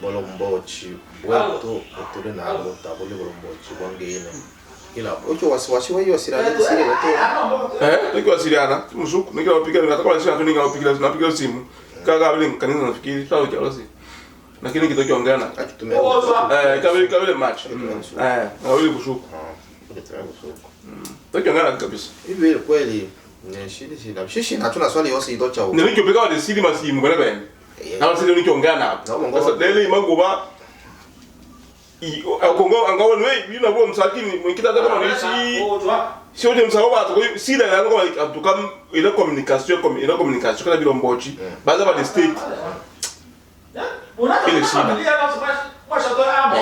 bolombochi wetu otule na alo tabole bolombochi bwangene ila ocho wasiwasi wa hiyo sirani sire wetu niko siriana musuku niko wapiga ngatakola sira tu ninga wapiga na piga simu kaga bile kanisa nafikiri sawa kwa simu lakini kitokiongana kabile match na wili kushuku tokiongana kabisa hivi kweli ni shida shishi na tuna swali yosi idocha huko niliki pika wa siri masimu kwa nini na wasi nikiongana sasa dele magoba kongo angawa wewe yuna bo msakini mwikita kama nisi sio ni msawa tu sida ya ngo tukam ile communication kana bilo mbochi baza ba state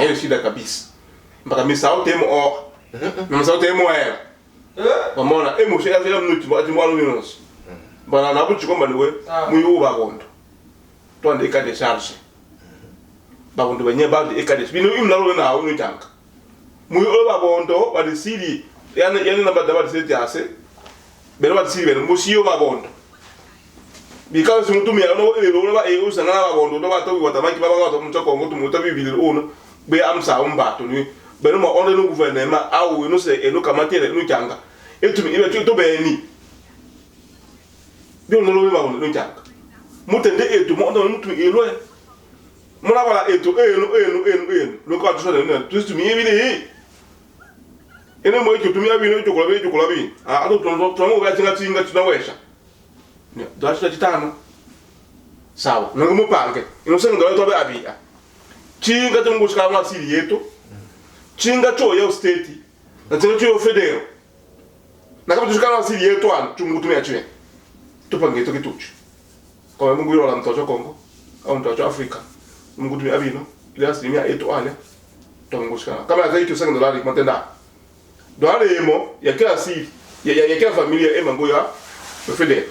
ile shida kabisa mpaka misao temo o misao temo era bamona emushe ya vile mnuti ati mwalo minus bana na buchi komba niwe muyu ba gondo to ande ka de charge ba gondo benye ba de ka de bino imnalo na unu tanka muyu ba gondo ba de siri yani na ba da ba de ase bero ba de siri bero musiyo ba gondo because mtu mia no ele ba e usanga na babondo no bato watamaki baba ngato mutoko ngoto mutabi bibili ono be amsa umbato ni beno mo onde no gouvernement awu no se eno kamatiele no kyanga etumi ibe to beni bi ono lo ba no kyanga mutende etu mo ondo mutu elo muna bala etu eno lo ka to so de to tumi ibili ene mo etu tumi abi no jokola bi ado to mo ga tinga tuna wesha doacha titano sawa nangu mupange inosenga ndo tobe abia chinga tungushika mwa siri yetu chinga cho ya state na tena cho federo na kama tushika mwa siri yetu an tumutumia chwe tupange to kituchu kwa mungu yoro la mtoto Kongo au mtoto Afrika mungu tumia abino ile asilimia yetu ale tungushika kama zaidi tusenga ndo lali matenda doale emo ya kila siri ya kila familia emango ya federo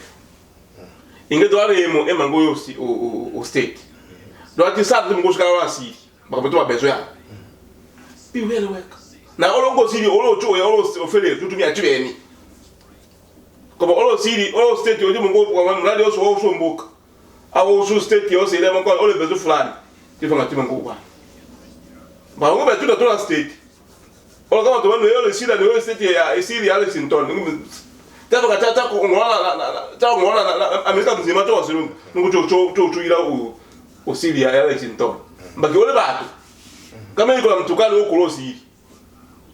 inge doare emo emango yo o state do ati sa dum go shikara si ba beto ba bezo ya bi wele weka na olongo siri olo cho ya olo ofele tutumi atibeni ko olo siri olo state yo mungo kwa mradi yo so mbuka awo so state yo se le mango olo bezo fulani tifanga timango kwa ba ngo beto to la state olo kama to wano yo siri na state ya siri ya Lexington tava katata ko ngwana Amerika mzima to wasiru ngo ira o Syria ya Lexington mbaki ole batu kama iko mtukali o kolosi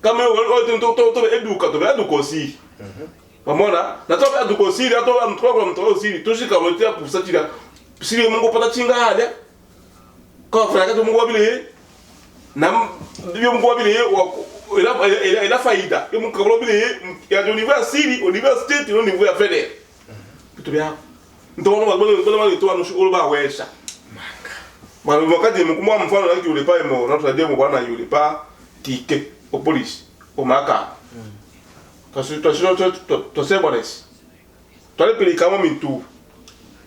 kama o to eduka to eduko si pamona na to eduko si to mtukali mtukali si to shika lotia pusatira siri mungu pata chinga hale ko fraka to mungu wabile nam bio mungu wabile ila faida yo mukabolo bile ya university state no niveau ya federal bitu bya ndono bagolo to anu shukuru ba wesha manga wakati mkumwa mfano na yule pa mo na tusaidie mo bwana yule pa tike o police o maka to se bones to le pili kama mintu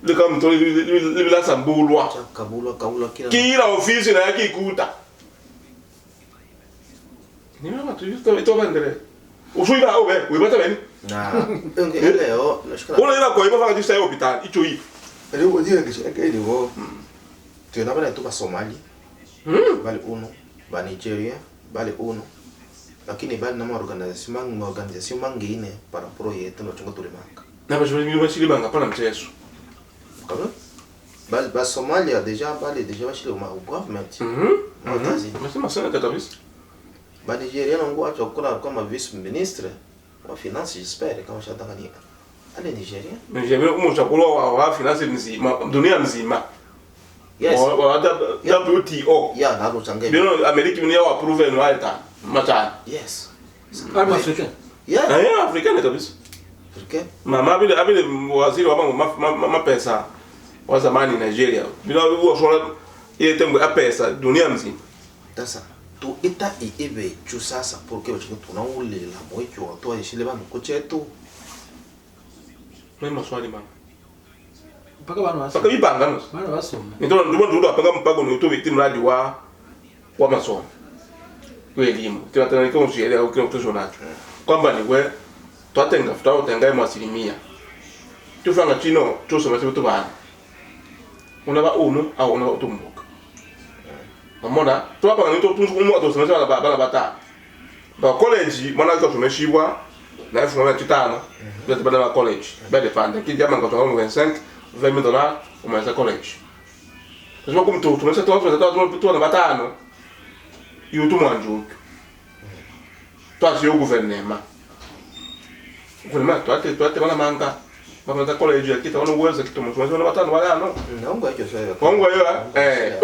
le kama to le la sambulwa kabula kila ofisi na yake ikuta ni mama tu to vendere usuiba obe wibata beni na nge leo nashukuru ona ila kwa iba fanga tisa hospital icho hii leo ndio nge leo tuna bana tu ba Somali bali uno ba Nigeria bali uno lakini bali na organization mangine para proyecto no chungo tulimanga na ba shuli ba shili banga pana mchezo kama bali ba Somalia deja bashile ma government mtazi nasema sana kabisa ba Nigeria ngo achokula kama vice ministre wa finance j'espère kama shatangania ale Nigeria Nigeria umchakula wa finance mzima dunia mzima Yes. WTO. Yeah, na rusange. Bino America ni yao approve ni walta. Machana. Yes. Alma African. Yeah. African kabisa. African. Mama vile waziri wa mambo pesa wa zamani Nigeria. Bila huo swala ile tembo ya pesa dunia mzima. Sasa tu ita ibe chu sasa porque wachiko tunaulela moyo watu waishile bana kuchetu. Mimi maswali mama. Mpaka bana wasa. Mpaka bibanga no. Bana wasoma. Ndio ndio apanga mpago ni utobe timu radi wa masomo. Kwa elimu. Tunataka kama usielewa au kile mtoto unacho. Kwamba ni wewe twatenga futao tenga mu asilimia. Tufanga chino tusoma sibutu bana. Unaba umu au unaba utumbuka. Amona twapa ni to tunzu atosoma sala bana bata. Ba college mwana kwa tumeshibwa na elfu moja tano. Ndio bana college. Bale pande kijama kwa tomo 25 $20 umeanza college. Sasa kama mtu tumesha toa na batano. Yutu mwanjuku. Twasi yo gouvernement. Gouvernement twate bana manga. Bana college yakita wana uwezo kitomo tumesha na batano wala no. Naomba hiyo sasa. Kongo yo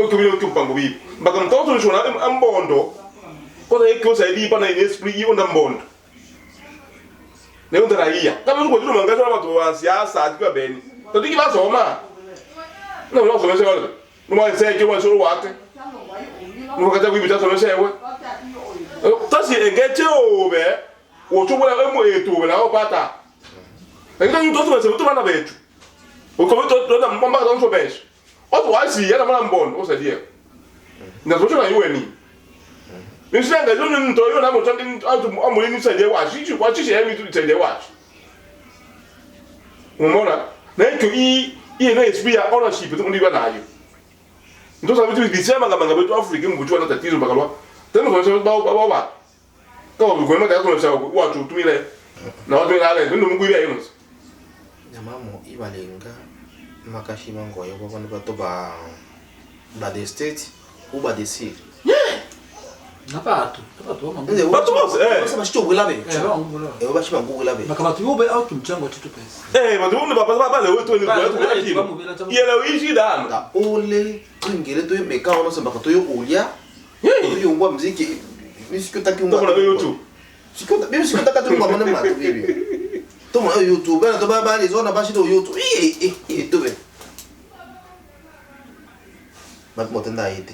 ukibilo kimpango bibi. Mbaka mtoto nishona ambondo. Kwa hiyo kwa saidi bana ile esprit hiyo na mbondo. Leo ndaraia. Kama uko tu mangazo na watu wa siasa atika beni. Totiki basoma. Na wala somesha wale. Numa seke wa solo wake. Numa kaza kuibita somesha yewe. Tasi engete obe. Ochobola emo etu na opata. Engete nto somesha mtu bana betu. Ukometo ndo mbamba ka nso besh. Oto wasi yana mala mbondo osadie. Na zocho na yueni. Nisanga zo nto yo na mo tandi atu amuli ni sadie wa shichi kwa chichi yemi tu sadie wa. Umona? Na iko na esprit ya ownership tu ndiba nayo. Ndio sababu tu bisema ngamba betu Afrika mbuchwa na tatizo bakalwa. Tena kwa sababu baba. Kama ukoma kaya kuna sababu watu tumile. Na watu wale ndio mungwira yenu. Nyamamo ibalenga makashima ngoyo kwa kwani bato ba the state ou ba the city. Napatu wama. Bato bose Sasa shicho bulabe. Ba Bashima bulabe. Makama tuyobe au tumchango chitu pesa. Bato ndo baba wetu ni kwa yele wishi dano. Da ole ngele to meka ono sema to yo ulia. Yo ngwa muziki. Nisikutaki ngwa. Toma na YouTube. Sikutaka tu ngwa mwana matu bibi. Toma YouTube na to baba ni zona bashi do YouTube. Tuve. Motenda ite.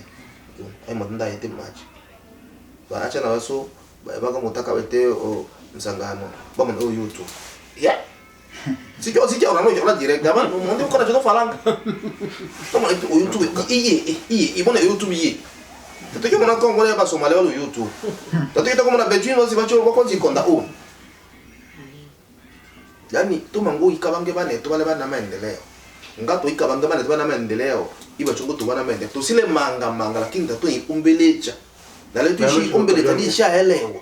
Motenda ite match. Baacha na waso baka mutaka wete o msangano. Bama na YouTube. Yeah. Sikio unaona direct kama mwende uko na joto falanga. Toma YouTube. Ibona YouTube yi. Tataki mwana Kongo ya Somalia wala YouTube. Tataki kama na Beijing wasi bacho bako zikonda o. Yani tumangu ikabange bane to bale bana maendeleo. Ngato ikabange bane to bana maendeleo. Iba chungu to bana maendeleo. Tusile manga lakini tatu umbelecha. Na leo tuishi umbelecha ni ishaelewa.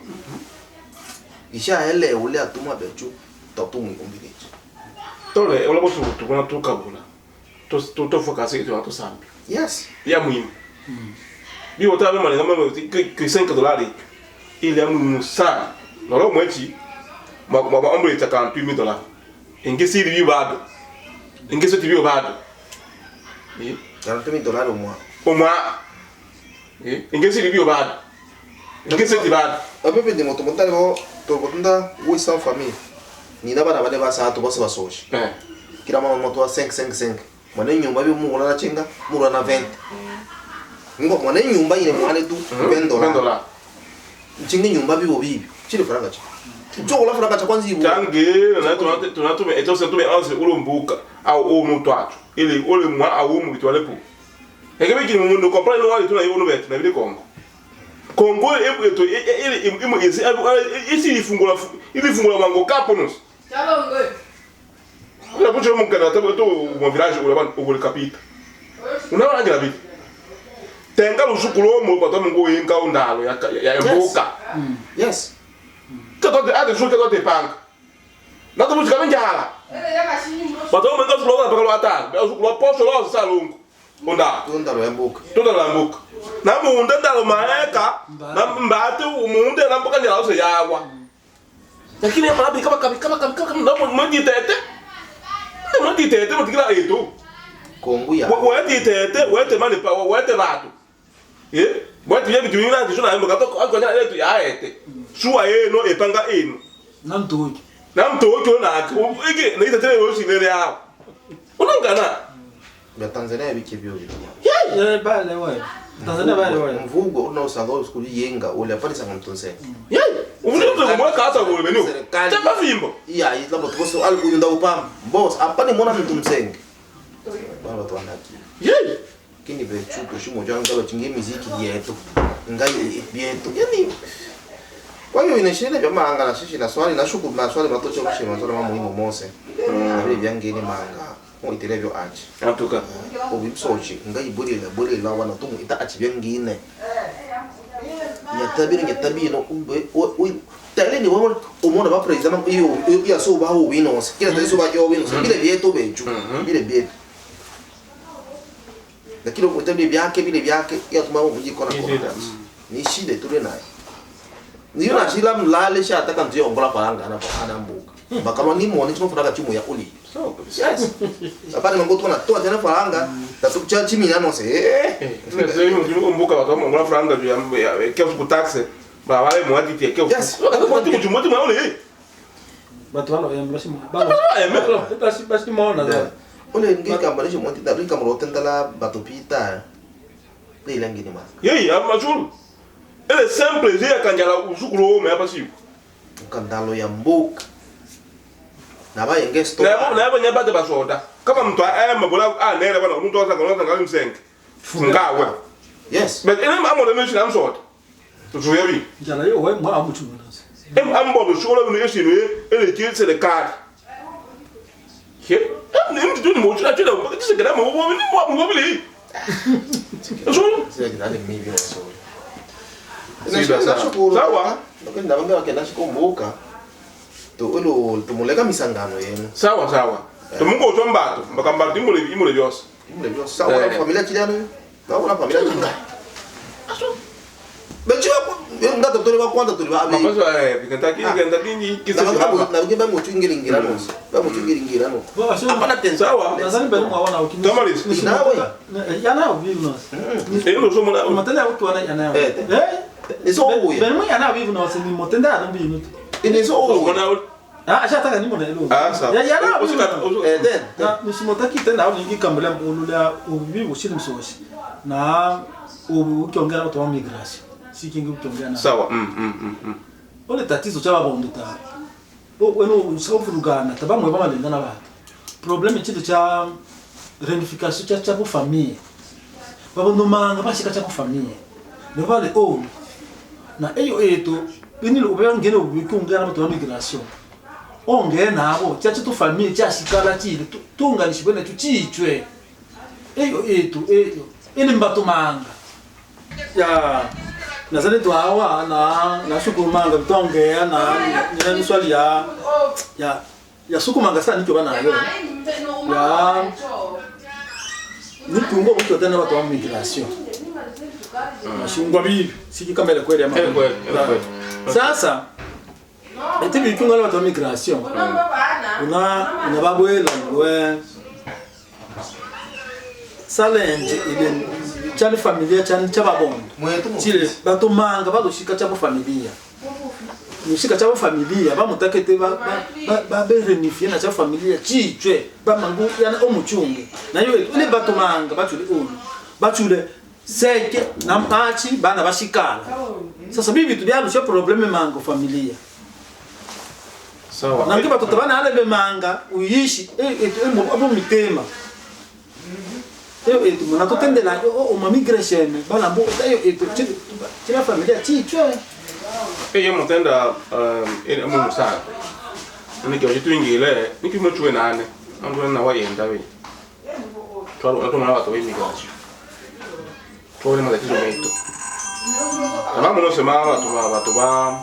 Ishaelewa ule atuma bechu tatu umbelecha. Tole wala bosu tukuna tukabula. To focus itu to sambi. Yes. Ya muhimu. Bi wota be mali ngamba que $5. Ile ya muhimu sana. Na leo mwechi ma umbelecha $40,000. Ingesi ribi bado. Ingesi ribi bado. $40,000 mwa. Omwa. Ingesi ribi bado. Ingesi ribi bado. Apepe de moto montale ho to botunda wo sans famille. Ni na bana bale basa to basa basoshi. Kila mama moto wa 555. Mwana nyumba bi mu na chenga mu na 20. Ngo mwana nyumba ile mwana tu $20. Chingi nyumba bi bobi. Chile faranga chi. Choko la faranga cha kwanza ibu. Tange na tunatume etose tume anse ulumbuka au omuntu acho. Ile ole mwa au mu bitwale po. Ekebe kini mu ndo comprendre no wali tuna yono bet na bile Kongo. Kongo eto ile imu isi ifungula mango kaponos. Chalo ngoy. Ula bucho mu kana tabo to mu village ula ban obole kapita. Una wana ngira bit. Tenga lusukulo mu kwa tamu ngo yenga undalo ya mboka. Yes. Kato de ade shuka to te panga. Na to bucho kabenjala. Bato menga sukulo na pakalo ata. Ba sukulo posto lo salungu. Onda. Tundalo ya mboka. Tundalo ya mboka. Na muunde ndalo maeka na mbate muunde na mboka ndalo se yawa. Lakini hapa kama na mwindi tete. Na mwindi tete mtikila eto. Kongo ya. Wete tete, wete mani pa, wete batu. Wete yebi tu yina ndisho na mbo kato kwa nyana letu ya ete. Suwa no epanga eno. Na mtoki. Na mtoki na ige na ite tele yoshi lele hao. Unangana. Ya Tanzania biki byo. Ya bale wewe. Tanzania bale wewe. Mvugo unaosanga usikuli yenga ule apalisa ngamtonse. Umuntu kumwa kasa ngole benu. Chapa fimbo. Ya ila boto so algo nda upam. Boss apani mona mtu msenge. Baba watu wanaki. Kini bechu kushimo janga bachinge muziki yetu. Ngai yetu. Yani kwa hiyo inashile vya manga na shishi na swali na shukuru na swali matocho kushi maswali mama muhimu mose. Vile vyangeni manga. Mo itelevyo achi. Atuka. Obimsochi ngai buri la wana tumu ita achi vyangine. Nyatabiri no tele ni womo umona ba president iyo ya so ba ho winos. Kila tele so ba jo winos. Bile bieto bechu. Bile bieto. Lakini utabiri vyake ya tumao mjiko na kwa. Ni shida tule nayo. Niyo na shila mlale sha ataka ndio ongola faranga na kwa anambuka. Bakama ni muone chimo furaga chimo ya uli. Yes. Apana ngo tuna toa tena faranga tatu cha chimi na no se. Sasa hiyo mbuka watu ongola faranga juu ya kefu kutaxe. Ba wale mwadi tie kefu. Yes. Watu mjumoti maone. Watu wano basi baba. Basi maona za. Ole ngi kambale chimo tita ringa mroten la batopita. Ile ngini mas. Yeye amachuru. Ele simple zia kanjala usukuru ome hapa siku. Kandalo ya mbuka. Na ba yengesto. Na yabo nyaba de basoda. Kama mtu mabola nere bana mtu wasanga ngali msenge. Fungawe. Yes. But ene amo de mention am sort. Tu yebi. Jala yo we mwa amuchu nasi. Ambo do shola no yeshi no ele tire le card. He? Nem tu mo chula chula ko tise gara mo bo bili. Sio kinale mimi na so. Sawa. Lakini ndabanga wakenda shikomboka. To olo tumuleka misangano yenu. Sawa. Tumungo tombato, mbakamba imule byose. Imule byose. Sawa na familia kijana. Na familia kinga. Aso. Bechi wako ngata tole bakwanda tole babe. Mabazo bikantaki ni kisa hapa. Na ngeba mo twingiringira no. Ba mo twingiringira no. Hapana tensa. Sawa. Nazani bali mwaona ukimisi. Tomalis. Nawe. Yana vivu no. Eno so mona. Matenda watu wana yana. Iso uya. Bali mwa yana vivu no sini motenda ana mbinu. Iso uya. Mona. Ashataka ni mona elo. Sawa. Yana vivu. Then. Na nisimotaki tena au ningi kambele ulula uvivu shili msoshi. Na ukiongea watu wa migration. Sikingi ukiongea na. Sawa. Ole tatizo cha babondo ta. Weno usakufurugana tabamwe bamalengana ba. Problem chido cha reunification cha famille. Babondo manga bashika cha famille. Nebale na eyo eto binilo ubengene ubikunga na to migration. Ongena abo cha tu famille cha shikala chile tunganishibene tuchichwe. Eyo eto ene mbato manga. Ya nazani tu hawa na shukuru manga mtongea na swali ya sukumanga sana nicho bana yo. Ya nitungo mtu tena watu wa migration. Mashungwa bibi siki kamera kweli ama kweli. Sasa eti bikunga watu wa migration. Una babwela we salenge ile chani familia chani chababondo chile bato manga badoshika chabo familia mushika chabo familia bamutakete ba berenifie na chabo familia chichwe ba mangu yana omuchunge na yo ile bato manga bachule bachule seke na mpachi bana bashikala sasa bibi tulialusha probleme mango familia sawa na ngiba tutabana ale be manga uyishi abo mitema eto mona totendela o migration bana mbo eto tira familia chichwe yo mutenda ene amu musa niki ojitu ingile niki mutwe nane angwe na wayenda we twalo atona watu wa immigration twole matatizo meto kama mno sema watu ba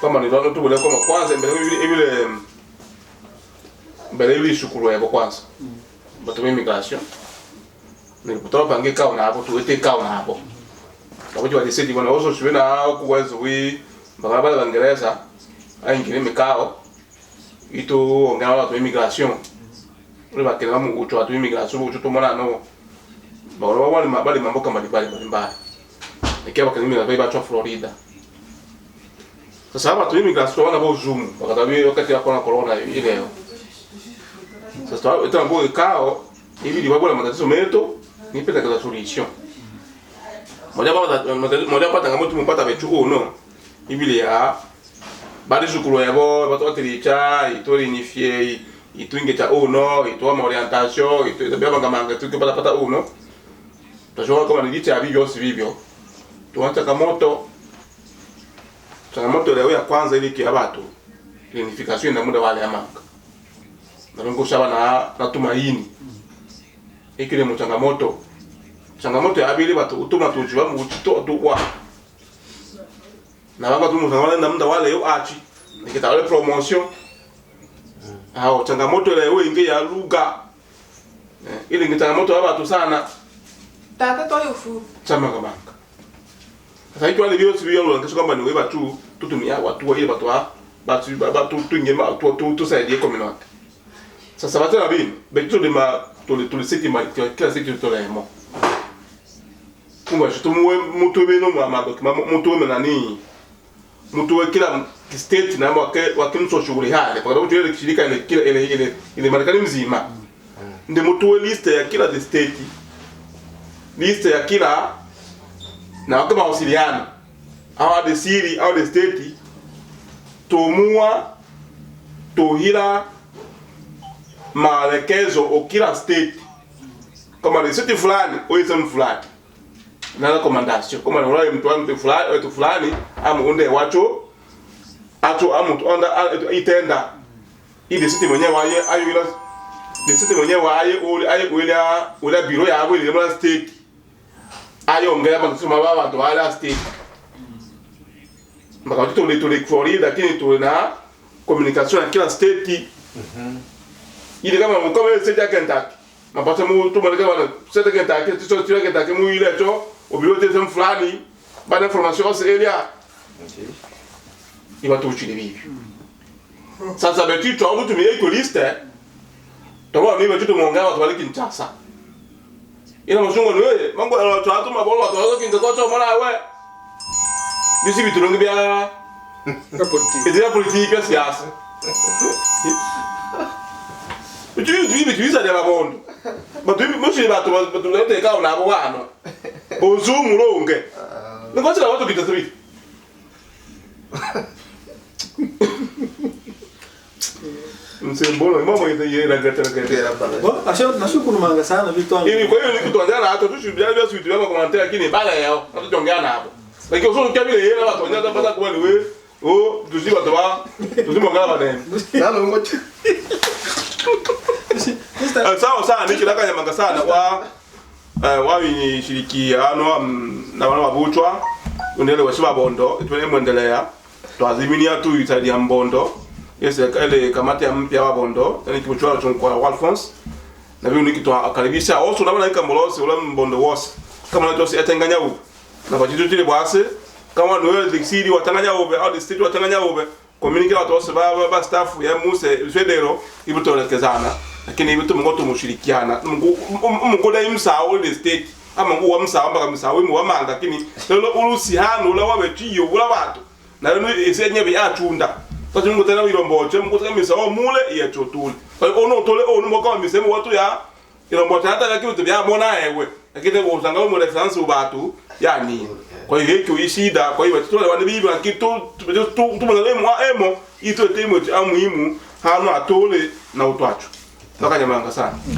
kama ni watu tubule kama kwanza mbele shukuru yako kwanza watu wa immigration nilikutoa pange kao na hapo tuwete kao na hapo sababu walisema bwana ozo shwe na kuwezo wi barabara ya Uingereza aingine mikao ito ongea watu immigration ule bakela mu ucho watu immigration ucho tomona no baro bali mambo kama mbali nikiwa bakela mimi na Florida. Sasa watu immigration wana bo zoom wakati ya corona ile. Sasa ita mbo kao hivi ni wabona matatizo meto ni pesa kwa solution. Moja pata ngamoto mpata betu no. Hivi ya bali shukuru yabo watu watilicha itori unifie ituinge cha uno itoa orientation itoa bangamanga tukipata uno. Tajua kama nilicha vivyo si vivyo. Tuanza changamoto leo ya kwanza ili kia watu unification na muda wale amanga. Na ngo shaba na tumaini. Ikile mu changamoto ya abili watu utuma tujiwa mu tutwa. Na wanga tumu na muda wale yo achi. Nikita wale promotion. Hao changamoto leo inge ya lugha. Ile ni changamoto ya watu sana. Tata toyo Chama kamanga. Sasa hiyo wale vio sivyo lo ngesho kwamba ni wewe tu tutumia watu wa ile watu tuingema tu saidie community. Sasa watu na bini beto de ma tuliseti ma kila siku tulemo. Kumbe tutumwe mtu beno mama mtu nani mtu kila state na wakimso shughuli hali kwa sababu ile shirika ile Marekani mzima ndio mtu liste ya kila state liste ya kila na wakati mawasiliano au the city au the state tomua tohira maelekezo o kila state kama ni state fulani au sehemu fulani na recommendation kama ni wale mtu fulani amu unde wacho amu onda itenda ile state mwenyewe ayo ile the state mwenyewe ayo biro ya abo ile state ayo ongea kwa kusema baba ndo wala state mpaka tule Florida lakini tuna communication ya kila state ile kama state ya Kentucky mapata mu tu mwana kama state ya Kentucky sio Kentucky mu ile cho obilote zem fulani bana information c'est elia iba tuchile bibi sasa betu tu mtu mie liste toba mimi betu mwongea watu wale Kinshasa ina mzungu wewe mambo ya watu mabolo watu wao kingocho mwana wewe bisi bitulongi bya na politique ya siasa bitu isa ya babondo batu mushi batu lete ka na abo wano ozumu longe ngozi la watu kitatri msembolo mama yeye gata asho nashukuru manga sana vitu wangu ili kwa hiyo nikutuanzia na hata tushibia bia sisi tuwa commentaire lakini bala yao hatujongea nabo lakini usoro kabile yeye na watu wanyata pata kwa wewe tuziba toba tuzimongala badeni Nalo ngocho. sawa sana nikilaka nyamanga sana kwa wawi shirikiano na wana wabuchwa undele washiba bondo itwele mwendelea twaziminia tu italia mbondo yese ile kamati ya mpya wa bondo yani kibuchwa kwa Alphonse na vile nikitoakaribisha also naona ikambolose ule mbondo wose kama na tosi atanganya upe na kwa jitu tile bwase kama noel dixidi watanganya upe au district watanganya upe communicate watu wose ba staff ya muse federo ibutolekezana lakini ibitu mungoto mushirikiana mungoda imsa ule state ama nguwa msa amba kamsa wimu wa manga lakini lelo ulusi hanu la wabetiyo ula watu na lelo isenye bya chunda tatu mungu tena wiromboche mungu tena misa o mule yecho tuli ono tole ono moka misemo watu ya iromboche hata lakini tubya mona ewe lakini usanga mu reference ubatu yani kwa hiyo hiki uishida kwa hiyo tutole wale bibi kitu tumelemo emo ito temo cha muhimu hano atole na utwacho Toka nyamanga sana.